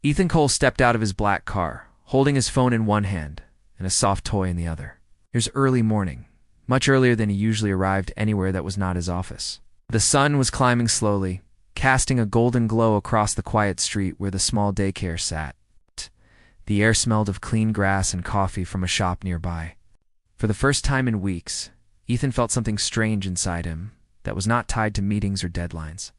Ethan Cole stepped out of his black car, holding his phone in one hand and a soft toy in the other. It was early morning, much earlier than he usually arrived anywhere that was not his office. The sun was climbing slowly, casting a golden glow across the quiet street where the small daycare sat. The air smelled of clean grass and coffee from a shop nearby. For the first time in weeks, Ethan felt something strange inside him that was not tied to meetings or deadlines.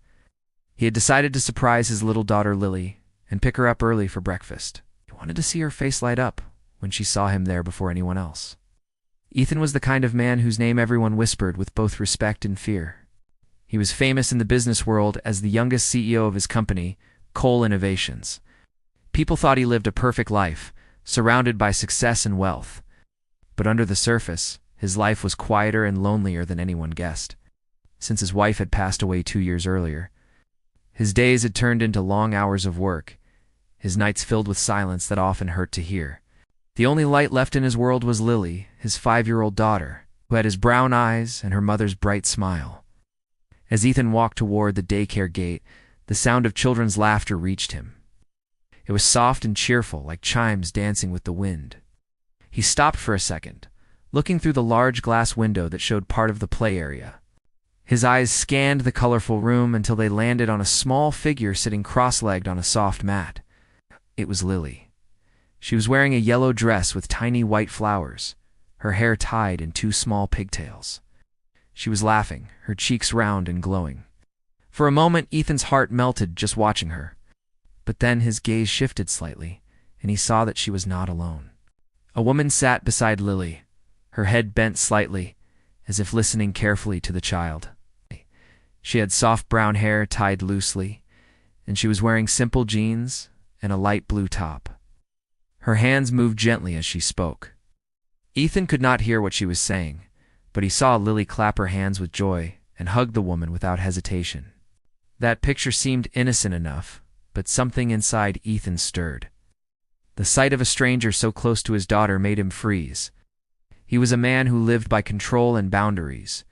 He had decided to surprise his little daughter Lily and pick her up early for breakfast. He wanted to see her face light up when she saw him there before anyone else. Ethan was the kind of man whose name everyone whispered with both respect and fear. He was famous in the business world as the youngest CEO of his company, Cole Innovations. People thought he lived a perfect life, surrounded by success and wealth. But under the surface, his life was quieter and lonelier than anyone guessed. Since his wife had passed away 2 years earlier, his days had turned into long hours of work, his nights filled with silence that often hurt to hear. The only light left in his world was Lily, his 5-year-old daughter, who had his brown eyes and her mother's bright smile. As Ethan walked toward the daycare gate, the sound of children's laughter reached him. It was soft and cheerful, like chimes dancing with the wind. He stopped for a second, looking through the large glass window that showed part of the play area. His eyes scanned the colorful room until they landed on a small figure sitting cross-legged on a soft mat. It was Lily. She was wearing a yellow dress with tiny white flowers, her hair tied in 2 small pigtails. She was laughing, her cheeks round and glowing. For a moment, Ethan's heart melted just watching her. But then his gaze shifted slightly, and he saw that she was not alone. A woman sat beside Lily, her head bent slightly, as if listening carefully to the child. She had soft brown hair tied loosely, and she was wearing simple jeans and a light blue top. Her hands moved gently as she spoke. Ethan could not hear what she was saying, but he saw Lily clap her hands with joy and hug the woman without hesitation. That picture seemed innocent enough, but something inside Ethan stirred. The sight of a stranger so close to his daughter made him freeze. He was a man who lived by control and boundaries,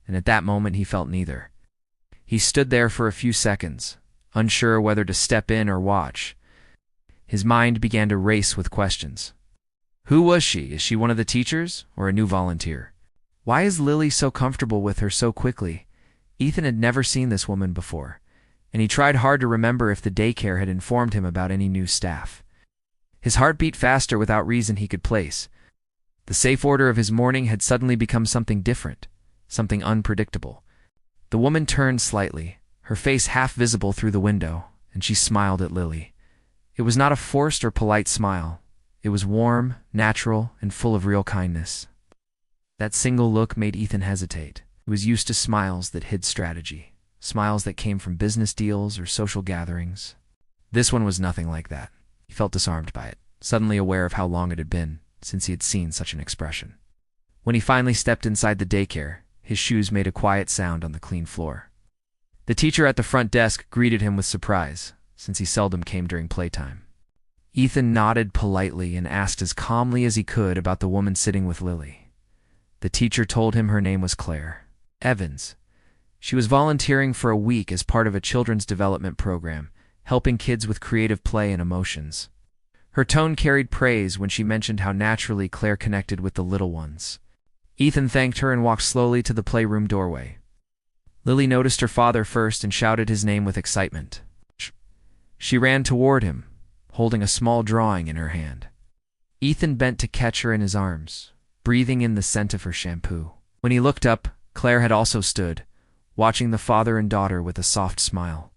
and at that moment he felt neither. He stood there for a few seconds, unsure whether to step in or watch. His mind began to race with questions. Who was she? Is she one of the teachers or a new volunteer? Why is Lily so comfortable with her so quickly? Ethan had never seen this woman before, and he tried hard to remember if the daycare had informed him about any new staff. His heart beat faster without reason he could place. The safe order of his morning had suddenly become something different, something unpredictable. The woman turned slightly, her face half visible through the window, and she smiled at Lily. It was not a forced or polite smile. It was warm, natural, and full of real kindness. That single look made Ethan hesitate. He was used to smiles that hid strategy, smiles that came from business deals or social gatherings. This one was nothing like that. He felt disarmed by it, suddenly aware of how long it had been since he had seen such an expression. When he finally stepped inside the daycare, his shoes made a quiet sound on the clean floor. The teacher at the front desk greeted him with surprise, since he seldom came during playtime. Ethan nodded politely and asked as calmly as he could about the woman sitting with Lily. The teacher told him her name was Claire Evans. She was volunteering for a week as part of a children's development program, helping kids with creative play and emotions. Her tone carried praise when she mentioned how naturally Claire connected with the little ones. Ethan thanked her and walked slowly to the playroom doorway. Lily noticed her father first and shouted his name with excitement. She ran toward him, holding a small drawing in her hand. Ethan bent to catch her in his arms, breathing in the scent of her shampoo. When he looked up, Claire had also stood, watching the father and daughter with a soft smile.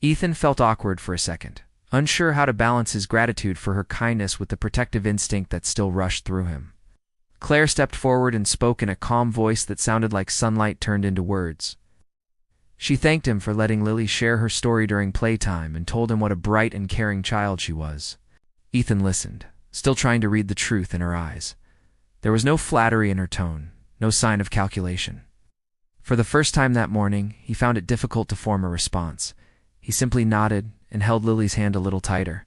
Ethan felt awkward for a second, unsure how to balance his gratitude for her kindness with the protective instinct that still rushed through him. Claire stepped forward and spoke in a calm voice that sounded like sunlight turned into words. She thanked him for letting Lily share her story during playtime and told him what a bright and caring child she was. Ethan listened, still trying to read the truth in her eyes. There was no flattery in her tone, no sign of calculation. For the first time that morning, he found it difficult to form a response. He simply nodded and held Lily's hand a little tighter.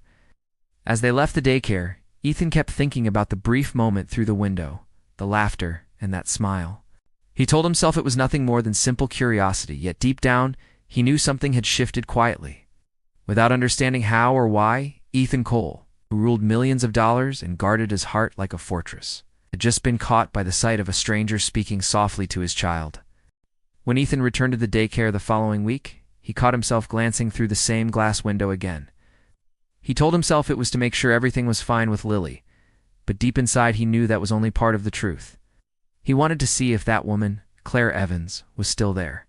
As they left the daycare, Ethan kept thinking about the brief moment through the window, the laughter, and that smile. He told himself it was nothing more than simple curiosity, yet deep down, he knew something had shifted quietly. Without understanding how or why, Ethan Cole, who ruled millions of dollars and guarded his heart like a fortress, had just been caught by the sight of a stranger speaking softly to his child. When Ethan returned to the daycare the following week, he caught himself glancing through the same glass window again. He told himself it was to make sure everything was fine with Lily, but deep inside he knew that was only part of the truth. He wanted to see if that woman, Claire Evans, was still there.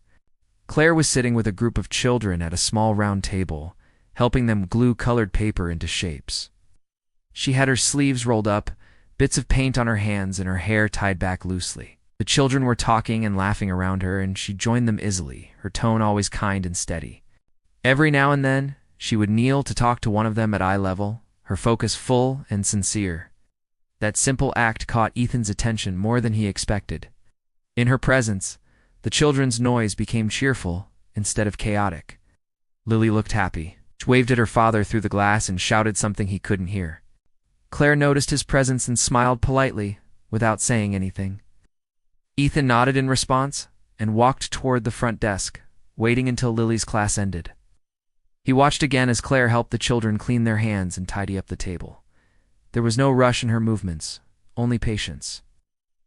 Claire was sitting with a group of children at a small round table, helping them glue colored paper into shapes. She had her sleeves rolled up, bits of paint on her hands, and her hair tied back loosely. The children were talking and laughing around her, and she joined them easily, her tone always kind and steady. Every now and then, she would kneel to talk to one of them at eye level, her focus full and sincere. That simple act caught Ethan's attention more than he expected. In her presence, the children's noise became cheerful instead of chaotic. Lily looked happy. She waved at her father through the glass and shouted something he couldn't hear. Claire noticed his presence and smiled politely, without saying anything. Ethan nodded in response and walked toward the front desk, waiting until Lily's class ended. He watched again as Claire helped the children clean their hands and tidy up the table. There was no rush in her movements, only patience.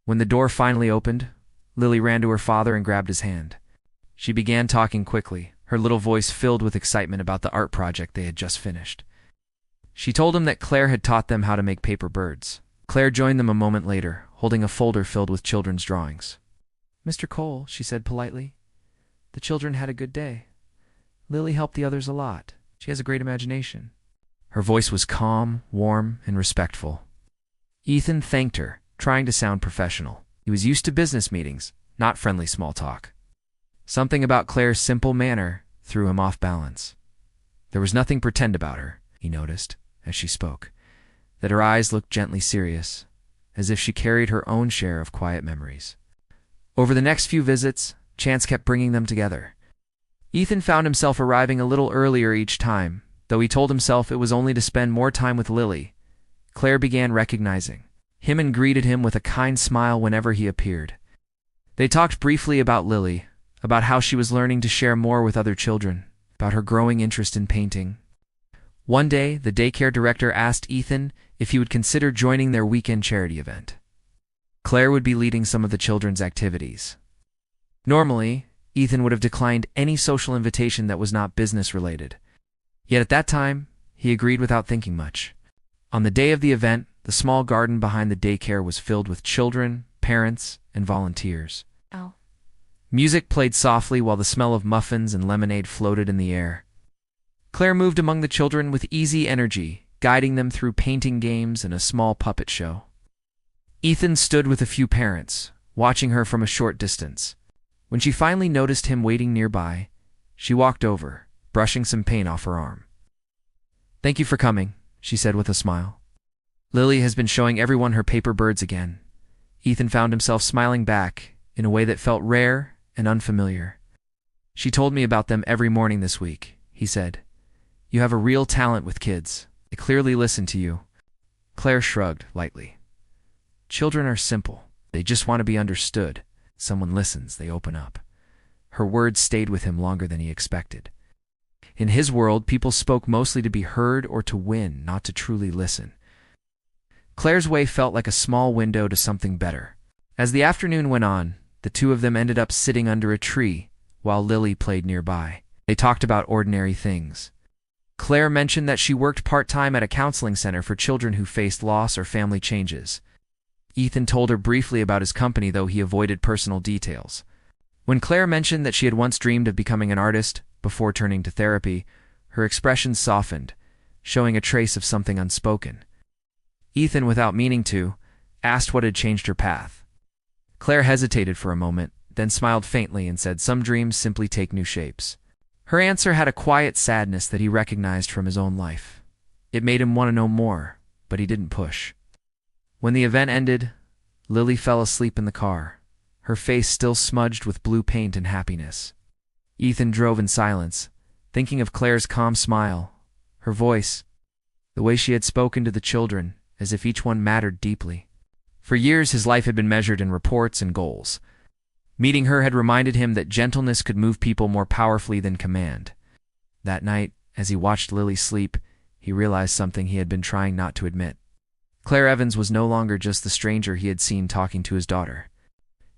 When the door finally opened, Lily ran to her father and grabbed his hand. She began talking quickly, her little voice filled with excitement about the art project they had just finished. She told him that Claire had taught them how to make paper birds. Claire joined them a moment later, holding a folder filled with children's drawings. "Mr. Cole," she said politely, "the children had a good day. Lily helped the others a lot. She has a great imagination." Her voice was calm, warm, and respectful. Ethan thanked her, trying to sound professional. He was used to business meetings, not friendly small talk. Something about Claire's simple manner threw him off balance. There was nothing pretend about her, he noticed, as she spoke, that her eyes looked gently serious, as if she carried her own share of quiet memories. Over the next few visits, chance kept bringing them together. Ethan found himself arriving a little earlier each time, though he told himself it was only to spend more time with Lily. Claire began recognizing him and greeted him with a kind smile whenever he appeared. They talked briefly about Lily, about how she was learning to share more with other children, about her growing interest in painting. One day, the daycare director asked Ethan if he would consider joining their weekend charity event. Claire would be leading some of the children's activities. Normally, Ethan would have declined any social invitation that was not business-related. Yet at that time, he agreed without thinking much. On the day of the event, the small garden behind the daycare was filled with children, parents, and volunteers. Oh. Music played softly while the smell of muffins and lemonade floated in the air. Claire moved among the children with easy energy, guiding them through painting games and a small puppet show. Ethan stood with a few parents, watching her from a short distance. When she finally noticed him waiting nearby, she walked over, brushing some paint off her arm. "Thank you for coming," she said with a smile. "Lily has been showing everyone her paper birds again." Ethan found himself smiling back in a way that felt rare and unfamiliar. "She told me about them every morning this week," he said. "You have a real talent with kids. They clearly listen to you." Claire shrugged lightly. "Children are simple. They just want to be understood. Someone listens, they open up." Her words stayed with him longer than he expected. In his world, people spoke mostly to be heard or to win, not to truly listen. Claire's way felt like a small window to something better. As the afternoon went on, the two of them ended up sitting under a tree while Lily played nearby. They talked about ordinary things. Claire mentioned that she worked part-time at a counseling center for children who faced loss or family changes. Ethan told her briefly about his company, though he avoided personal details. When Claire mentioned that she had once dreamed of becoming an artist before turning to therapy, her expression softened, showing a trace of something unspoken. Ethan, without meaning to, asked what had changed her path. Claire hesitated for a moment, then smiled faintly and said some dreams simply take new shapes. Her answer had a quiet sadness that he recognized from his own life. It made him want to know more, but he didn't push. When the event ended, Lily fell asleep in the car, her face still smudged with blue paint and happiness. Ethan drove in silence, thinking of Claire's calm smile, her voice, the way she had spoken to the children, as if each one mattered deeply. For years his life had been measured in reports and goals. Meeting her had reminded him that gentleness could move people more powerfully than command. That night, as he watched Lily sleep, he realized something he had been trying not to admit. Claire Evans was no longer just the stranger he had seen talking to his daughter.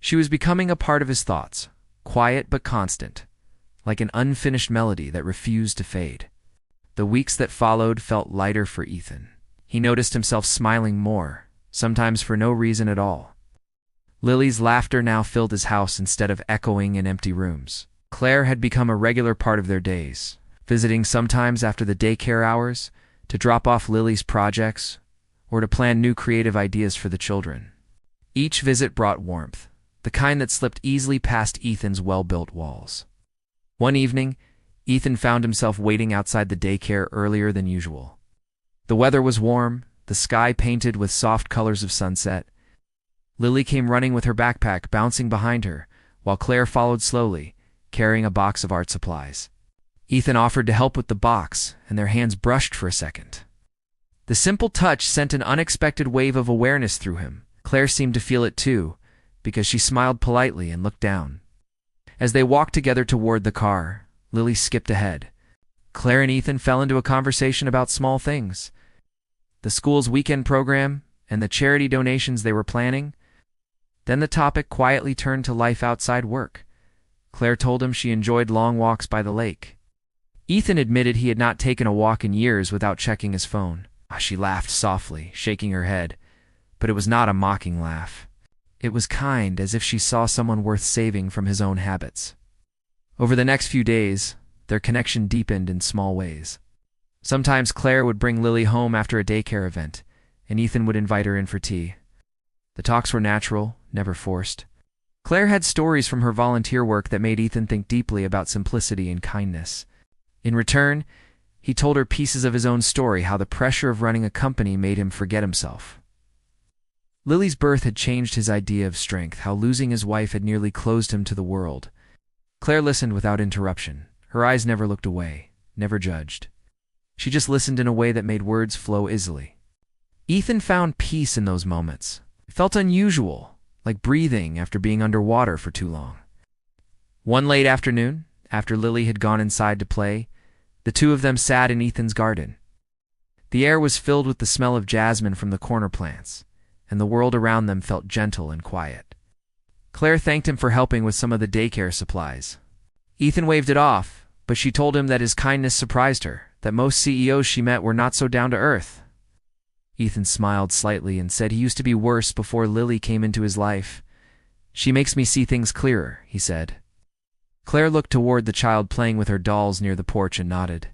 She was becoming a part of his thoughts, quiet but constant, like an unfinished melody that refused to fade. The weeks that followed felt lighter for Ethan. He noticed himself smiling more, sometimes for no reason at all. Lily's laughter now filled his house instead of echoing in empty rooms. Claire had become a regular part of their days, visiting sometimes after the daycare hours to drop off Lily's projects or to plan new creative ideas for the children. Each visit brought warmth, the kind that slipped easily past Ethan's well-built walls. One evening, Ethan found himself waiting outside the daycare earlier than usual. The weather was warm, the sky painted with soft colors of sunset. Lily came running with her backpack bouncing behind her, while Claire followed slowly, carrying a box of art supplies. Ethan offered to help with the box, and their hands brushed for a second. The simple touch sent an unexpected wave of awareness through him. Claire seemed to feel it too, because she smiled politely and looked down. As they walked together toward the car, Lily skipped ahead. Claire and Ethan fell into a conversation about small things. The school's weekend program and the charity donations they were planning. Then the topic quietly turned to life outside work. Claire told him she enjoyed long walks by the lake. Ethan admitted he had not taken a walk in years without checking his phone. She laughed softly, shaking her head, but it was not a mocking laugh. It was kind, as if she saw someone worth saving from his own habits. Over the next few days, their connection deepened in small ways. Sometimes Claire would bring Lily home after a daycare event, and Ethan would invite her in for tea. The talks were natural, never forced. Claire had stories from her volunteer work that made Ethan think deeply about simplicity and kindness. In return, he told her pieces of his own story, how the pressure of running a company made him forget himself. Lily's birth had changed his idea of strength, how losing his wife had nearly closed him to the world. Claire listened without interruption. Her eyes never looked away, never judged. She just listened in a way that made words flow easily. Ethan found peace in those moments. It felt unusual, like breathing after being underwater for too long. One late afternoon, after Lily had gone inside to play, the two of them sat in Ethan's garden. The air was filled with the smell of jasmine from the corner plants, and the world around them felt gentle and quiet. Claire thanked him for helping with some of the daycare supplies. Ethan waved it off, but she told him that his kindness surprised her, that most CEOs she met were not so down to earth. Ethan smiled slightly and said he used to be worse before Lily came into his life. She makes me see things clearer, he said. Claire looked toward the child playing with her dolls near the porch and nodded.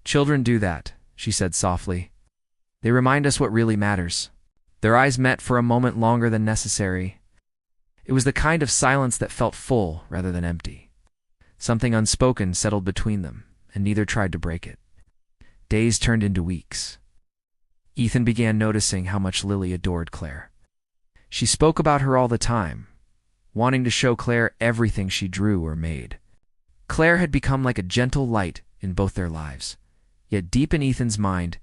Children do that, she said softly. They remind us what really matters. Their eyes met for a moment longer than necessary. It was the kind of silence that felt full rather than empty. Something unspoken settled between them, and neither tried to break it. Days turned into weeks. Ethan began noticing how much Lily adored Claire. She spoke about her all the time, wanting to show Claire everything she drew or made. Claire had become like a gentle light in both their lives. Yet deep in Ethan's mind,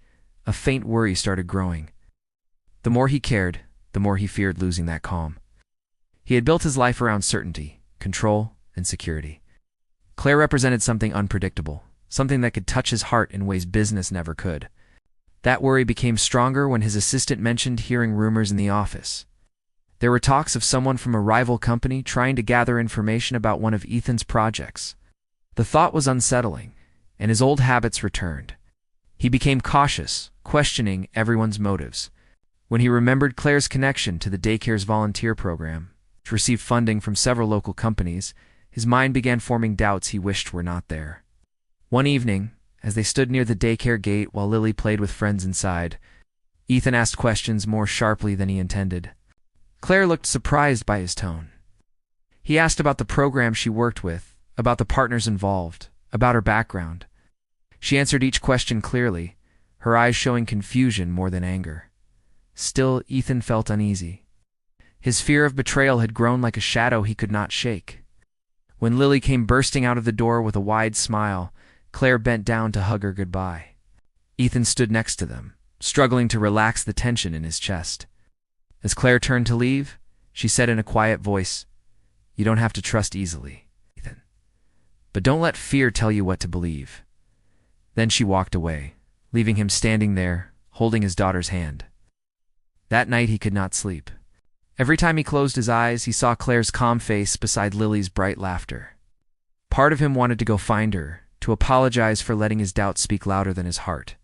a faint worry started growing. The more he cared, the more he feared losing that calm. He had built his life around certainty, control, and security. Claire represented something unpredictable, something that could touch his heart in ways business never could. That worry became stronger when his assistant mentioned hearing rumors in the office. There were talks of someone from a rival company trying to gather information about one of Ethan's projects. The thought was unsettling, and his old habits returned. He became cautious, questioning everyone's motives. When he remembered Claire's connection to the daycare's volunteer program, which received funding from several local companies, his mind began forming doubts he wished were not there. One evening, as they stood near the daycare gate while Lily played with friends inside, Ethan asked questions more sharply than he intended. Claire looked surprised by his tone. He asked about the program she worked with, about the partners involved, about her background. She answered each question clearly, her eyes showing confusion more than anger. Still, Ethan felt uneasy. His fear of betrayal had grown like a shadow he could not shake. When Lily came bursting out of the door with a wide smile, Claire bent down to hug her goodbye. Ethan stood next to them, struggling to relax the tension in his chest. As Claire turned to leave, she said in a quiet voice, "You don't have to trust easily, Ethan. But don't let fear tell you what to believe." Then she walked away, leaving him standing there, holding his daughter's hand. That night he could not sleep. Every time he closed his eyes, he saw Claire's calm face beside Lily's bright laughter. Part of him wanted to go find her, to apologize for letting his doubts speak louder than his heart.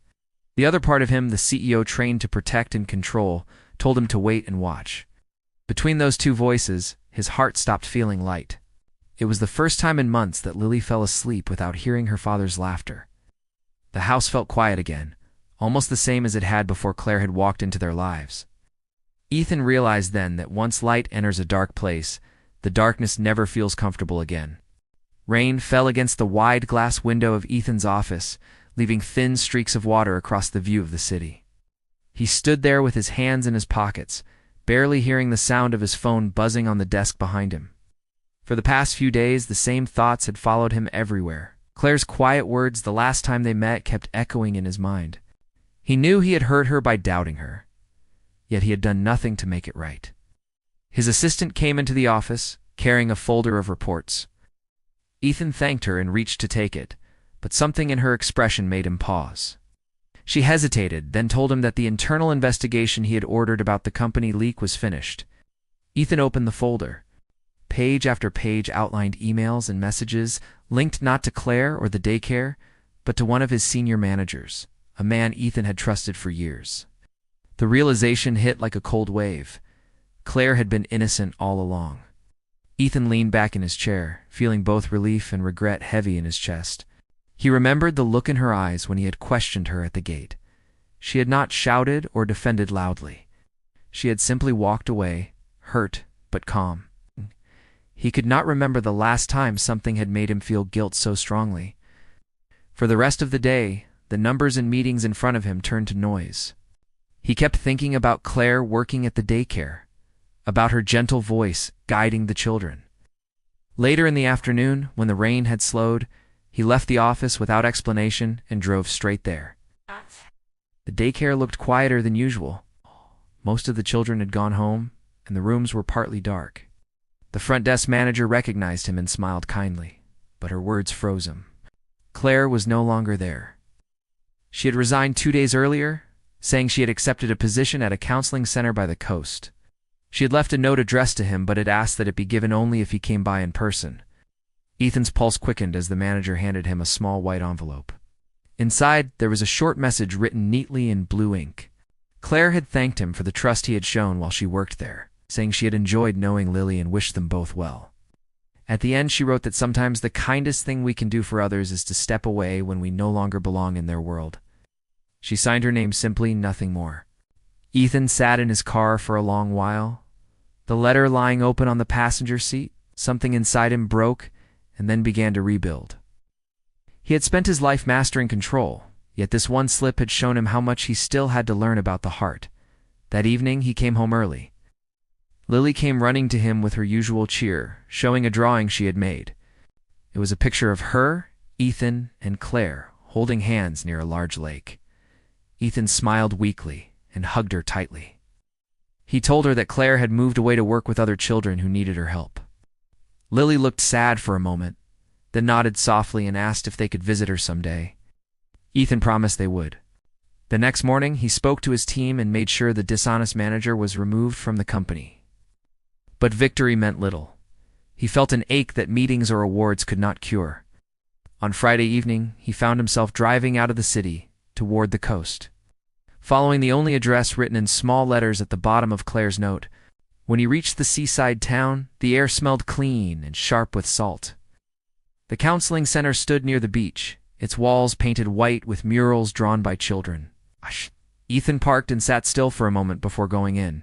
The other part of him, the CEO trained to protect and control, told him to wait and watch. Between those two voices, his heart stopped feeling light. It was the first time in months that Lily fell asleep without hearing her father's laughter. The house felt quiet again, almost the same as it had before Claire had walked into their lives. Ethan realized then that once light enters a dark place, the darkness never feels comfortable again. Rain fell against the wide glass window of Ethan's office, leaving thin streaks of water across the view of the city. He stood there with his hands in his pockets, barely hearing the sound of his phone buzzing on the desk behind him. For the past few days, the same thoughts had followed him everywhere. Claire's quiet words the last time they met kept echoing in his mind. He knew he had hurt her by doubting her, yet he had done nothing to make it right. His assistant came into the office, carrying a folder of reports. Ethan thanked her and reached to take it, but something in her expression made him pause. She hesitated, then told him that the internal investigation he had ordered about the company leak was finished. Ethan opened the folder. Page after page outlined emails and messages linked not to Claire or the daycare, but to one of his senior managers, a man Ethan had trusted for years. The realization hit like a cold wave. Claire had been innocent all along. Ethan leaned back in his chair, feeling both relief and regret heavy in his chest. He remembered the look in her eyes when he had questioned her at the gate. She had not shouted or defended loudly. She had simply walked away, hurt but calm. He could not remember the last time something had made him feel guilt so strongly. For the rest of the day, the numbers and meetings in front of him turned to noise. He kept thinking about Claire working at the daycare, about her gentle voice guiding the children. Later in the afternoon, when the rain had slowed, he left the office without explanation and drove straight there. The daycare looked quieter than usual. Most of the children had gone home, and the rooms were partly dark. The front desk manager recognized him and smiled kindly, but her words froze him. Claire was no longer there. She had resigned 2 days earlier, saying she had accepted a position at a counseling center by the coast. She had left a note addressed to him but had asked that it be given only if he came by in person. Ethan's pulse quickened as the manager handed him a small white envelope. Inside, there was a short message written neatly in blue ink. Claire had thanked him for the trust he had shown while she worked there, saying she had enjoyed knowing Lily and wished them both well. At the end, she wrote that sometimes the kindest thing we can do for others is to step away when we no longer belong in their world. She signed her name simply, nothing more. Ethan sat in his car for a long while, the letter lying open on the passenger seat. Something inside him broke and then began to rebuild. He had spent his life mastering control, yet this one slip had shown him how much he still had to learn about the heart. That evening, he came home early. Lily came running to him with her usual cheer, showing a drawing she had made. It was a picture of her, Ethan, and Claire holding hands near a large lake. Ethan smiled weakly and hugged her tightly. He told her that Claire had moved away to work with other children who needed her help. Lily looked sad for a moment, then nodded softly and asked if they could visit her someday. Ethan promised they would. The next morning, he spoke to his team and made sure the dishonest manager was removed from the company. But victory meant little. He felt an ache that meetings or awards could not cure. On Friday evening, he found himself driving out of the city toward the coast. Following the only address written in small letters at the bottom of Claire's note, when he reached the seaside town, the air smelled clean and sharp with salt. The counseling center stood near the beach, its walls painted white with murals drawn by children. Ethan parked and sat still for a moment before going in.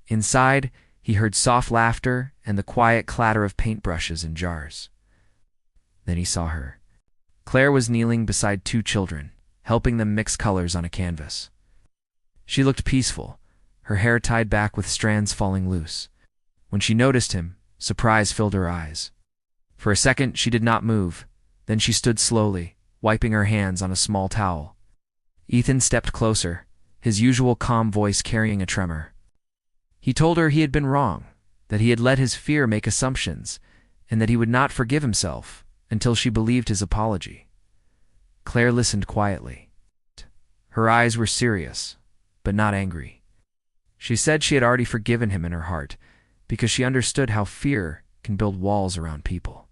Inside, he heard soft laughter and the quiet clatter of paintbrushes and jars. Then he saw her. Claire was kneeling beside 2 children, helping them mix colors on a canvas. She looked peaceful, her hair tied back with strands falling loose. When she noticed him, surprise filled her eyes. For a second, she did not move. Then she stood slowly, wiping her hands on a small towel. Ethan stepped closer, his usual calm voice carrying a tremor. He told her he had been wrong, that he had let his fear make assumptions, and that he would not forgive himself until she believed his apology. Claire listened quietly. Her eyes were serious, but not angry. She said she had already forgiven him in her heart, because she understood how fear can build walls around people.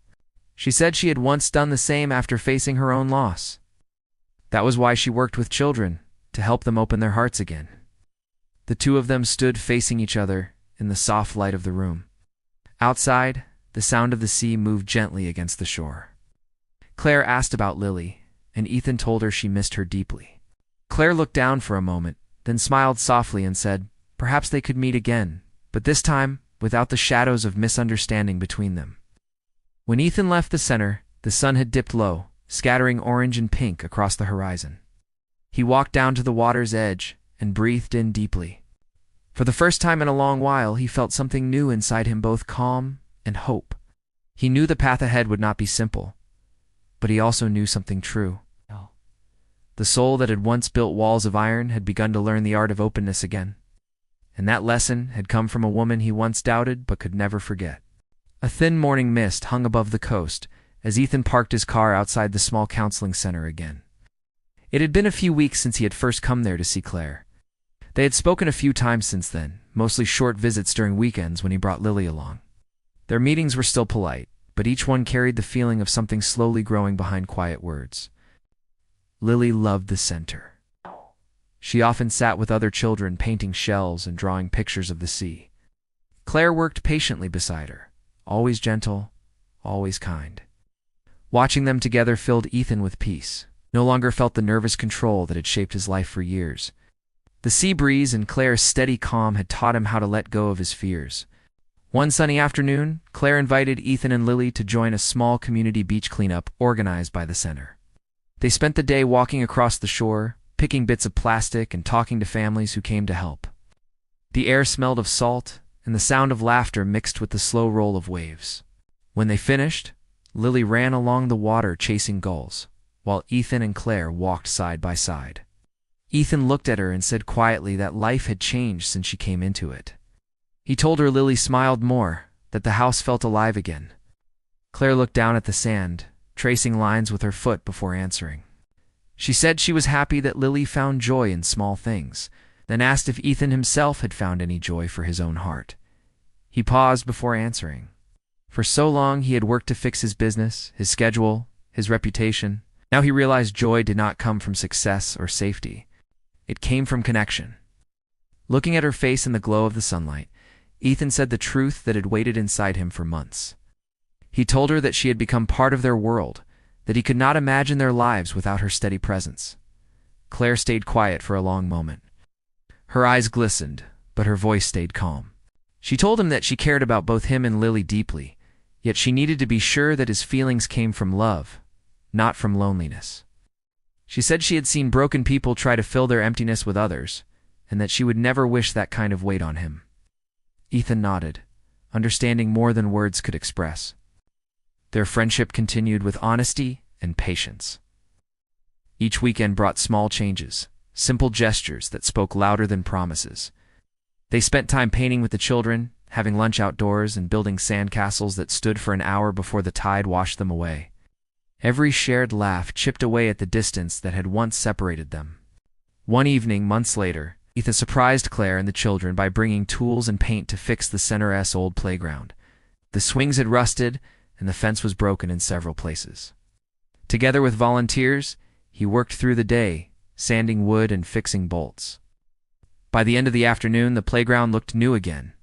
She said she had once done the same after facing her own loss. That was why she worked with children, to help them open their hearts again. The two of them stood facing each other in the soft light of the room. Outside, the sound of the sea moved gently against the shore. Claire asked about Lily, and Ethan told her she missed her deeply. Claire looked down for a moment, then smiled softly and said, perhaps they could meet again, but this time without the shadows of misunderstanding between them. When Ethan left the center, the sun had dipped low, scattering orange and pink across the horizon. He walked down to the water's edge and breathed in deeply. For the first time in a long while, he felt something new inside him, both calm and hope. He knew the path ahead would not be simple, but he also knew something true. The soul that had once built walls of iron had begun to learn the art of openness again. And that lesson had come from a woman he once doubted but could never forget. A thin morning mist hung above the coast as Ethan parked his car outside the small counseling center again. It had been a few weeks since he had first come there to see Claire. They had spoken a few times since then, mostly short visits during weekends when he brought Lily along. Their meetings were still polite, but each one carried the feeling of something slowly growing behind quiet words. Lily loved the center. She often sat with other children painting shells and drawing pictures of the sea. Claire worked patiently beside her, always gentle, always kind. Watching them together filled Ethan with peace. No longer felt the nervous control that had shaped his life for years. The sea breeze and Claire's steady calm had taught him how to let go of his fears. One sunny afternoon, Claire invited Ethan and Lily to join a small community beach cleanup organized by the center. They spent the day walking across the shore, picking bits of plastic and talking to families who came to help. The air smelled of salt, and the sound of laughter mixed with the slow roll of waves. When they finished, Lily ran along the water chasing gulls, while Ethan and Claire walked side by side. Ethan looked at her and said quietly that life had changed since she came into it. He told her Lily smiled more, that the house felt alive again. Claire looked down at the sand, tracing lines with her foot before answering. She said she was happy that Lily found joy in small things, then asked if Ethan himself had found any joy for his own heart. He paused before answering. For so long he had worked to fix his business, his schedule, his reputation. Now he realized joy did not come from success or safety. It came from connection. Looking at her face in the glow of the sunlight, Ethan said the truth that had waited inside him for months. He told her that she had become part of their world, that he could not imagine their lives without her steady presence. Claire stayed quiet for a long moment. Her eyes glistened, but her voice stayed calm. She told him that she cared about both him and Lily deeply, yet she needed to be sure that his feelings came from love, not from loneliness. She said she had seen broken people try to fill their emptiness with others, and that she would never wish that kind of weight on him. Ethan nodded, understanding more than words could express. Their friendship continued with honesty and patience. Each weekend brought small changes, simple gestures that spoke louder than promises. They spent time painting with the children, having lunch outdoors, and building sandcastles that stood for an hour before the tide washed them away. Every shared laugh chipped away at the distance that had once separated them. One evening, months later, Ethan surprised Claire and the children by bringing tools and paint to fix the center's old playground. The swings had rusted, and the fence was broken in several places. Together with volunteers, he worked through the day, sanding wood and fixing bolts. By the end of the afternoon, the playground looked new again.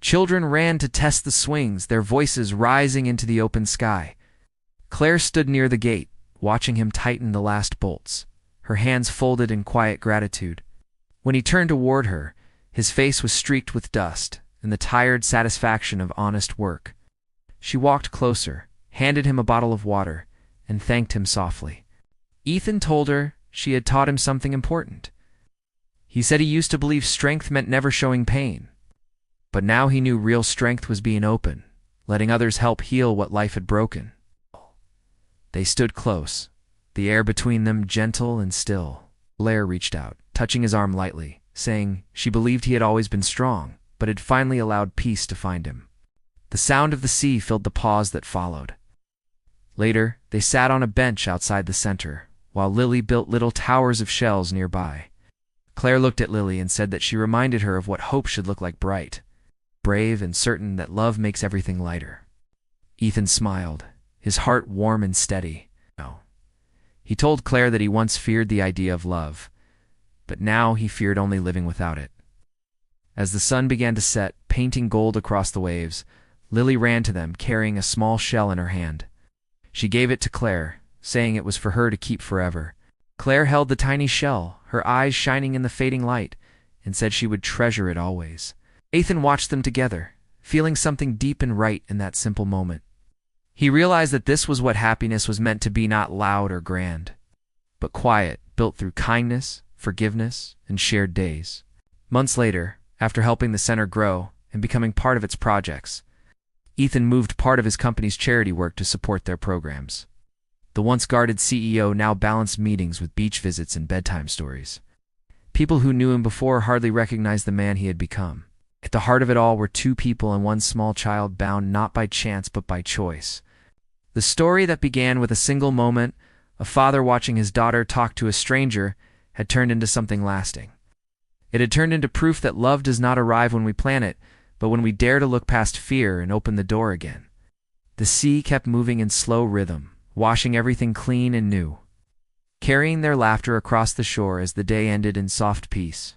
Children ran to test the swings, their voices rising into the open sky. Claire stood near the gate, watching him tighten the last bolts, her hands folded in quiet gratitude. When he turned toward her, his face was streaked with dust and the tired satisfaction of honest work. She walked closer, handed him a bottle of water, and thanked him softly. Ethan told her she had taught him something important. He said he used to believe strength meant never showing pain, but now he knew real strength was being open, letting others help heal what life had broken. They stood close, the air between them gentle and still. Blair reached out, touching his arm lightly, saying she believed he had always been strong, but had finally allowed peace to find him. The sound of the sea filled the pause that followed. Later, they sat on a bench outside the center, while Lily built little towers of shells nearby. Claire looked at Lily and said that she reminded her of what hope should look like: bright, brave, and certain that love makes everything lighter. Ethan smiled, his heart warm and steady. No. He told Claire that he once feared the idea of love, but now he feared only living without it. As the sun began to set, painting gold across the waves, Lily ran to them, carrying a small shell in her hand. She gave it to Claire, saying it was for her to keep forever. Claire held the tiny shell, her eyes shining in the fading light, and said she would treasure it always. Ethan watched them together, feeling something deep and right in that simple moment. He realized that this was what happiness was meant to be: not loud or grand, but quiet, built through kindness, forgiveness, and shared days. Months later, after helping the center grow and becoming part of its projects, Ethan moved part of his company's charity work to support their programs. The once guarded CEO now balanced meetings with beach visits and bedtime stories. People who knew him before hardly recognized the man he had become. At the heart of it all were two people and one small child, bound not by chance but by choice. The story that began with a single moment, a father watching his daughter talk to a stranger, had turned into something lasting. It had turned into proof that love does not arrive when we plan it, but when we dare to look past fear and open the door again. The sea kept moving in slow rhythm, washing everything clean and new, carrying their laughter across the shore as the day ended in soft peace.